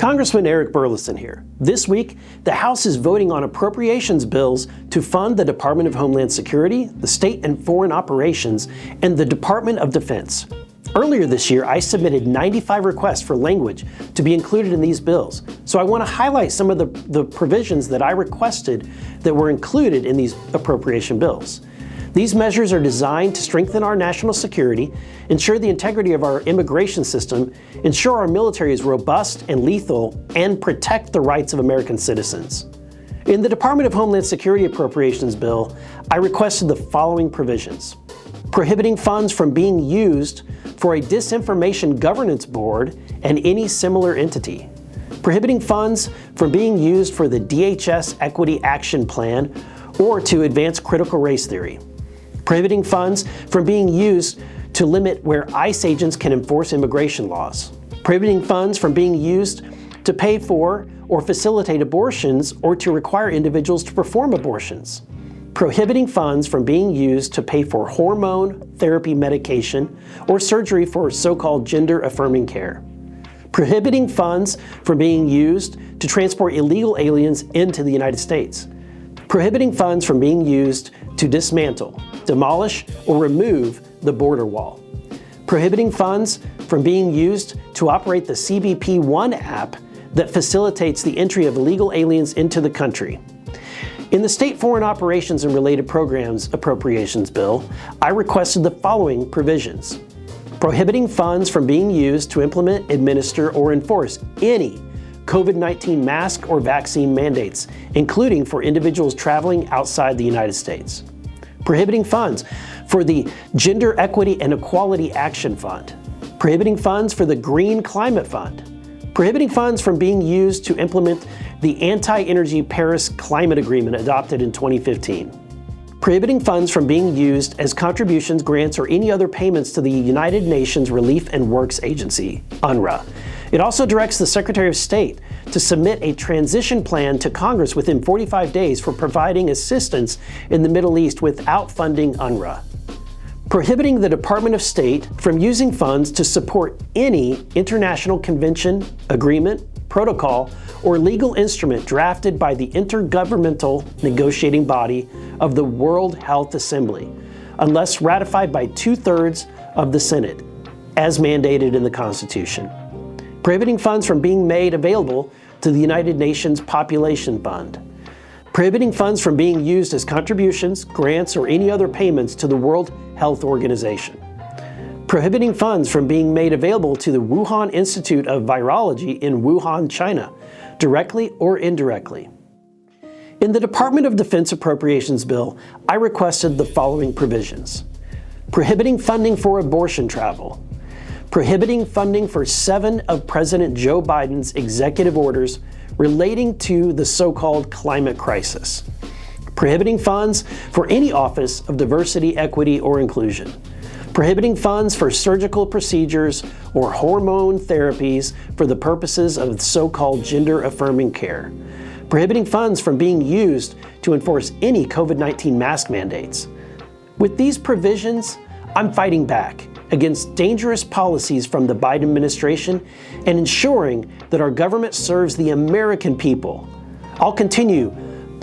Congressman Eric Burleson here. This week, the House is voting on appropriations bills to fund the Department of Homeland Security, the State and Foreign Operations, and the Department of Defense. Earlier this year, I submitted 95 requests for language to be included in these bills, so I want to highlight some of the provisions that I requested that were included in these appropriation bills. These measures are designed to strengthen our national security, ensure the integrity of our immigration system, ensure our military is robust and lethal, and protect the rights of American citizens. In the Department of Homeland Security Appropriations Bill, I requested the following provisions: prohibiting funds from being used for a disinformation governance board and any similar entity, prohibiting funds from being used for the DHS Equity Action Plan or to advance critical race theory, prohibiting funds from being used to limit where ICE agents can enforce immigration laws, prohibiting funds from being used to pay for or facilitate abortions or to require individuals to perform abortions, prohibiting funds from being used to pay for hormone therapy medication or surgery for so-called gender-affirming care, prohibiting funds from being used to transport illegal aliens into the United States, prohibiting funds from being used to dismantle, demolish, or remove the border wall, prohibiting funds from being used to operate the CBP One app that facilitates the entry of illegal aliens into the country. In the State Foreign Operations and Related Programs Appropriations Bill, I requested the following provisions: prohibiting funds from being used to implement, administer, or enforce any COVID-19 mask or vaccine mandates, including for individuals traveling outside the United States, prohibiting funds for the Gender Equity and Equality Action Fund, prohibiting funds for the Green Climate Fund, prohibiting funds from being used to implement the Anti-Energy Paris Climate Agreement adopted in 2015, prohibiting funds from being used as contributions, grants, or any other payments to the United Nations Relief and Works Agency, UNRWA. It also directs the Secretary of State to submit a transition plan to Congress within 45 days for providing assistance in the Middle East without funding UNRWA. Prohibiting the Department of State from using funds to support any international convention, agreement, protocol, or legal instrument drafted by the intergovernmental negotiating body of the World Health Assembly, unless ratified by 2/3 of the Senate, as mandated in the Constitution. Prohibiting funds from being made available to the United Nations Population Fund. Prohibiting funds from being used as contributions, grants, or any other payments to the World Health Organization. Prohibiting funds from being made available to the Wuhan Institute of Virology in Wuhan, China, directly or indirectly. In the Department of Defense Appropriations Bill, I requested the following provisions: prohibiting funding for abortion travel, prohibiting funding for 7 of President Joe Biden's executive orders relating to the so-called climate crisis, prohibiting funds for any office of diversity, equity, or inclusion, prohibiting funds for surgical procedures or hormone therapies for the purposes of so-called gender-affirming care, prohibiting funds from being used to enforce any COVID-19 mask mandates. With these provisions, I'm fighting back against dangerous policies from the Biden administration and ensuring that our government serves the American people. I'll continue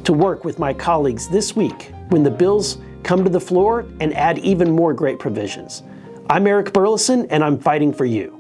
to work with my colleagues this week when the bills come to the floor and add even more great provisions. I'm Eric Burleson, and I'm fighting for you.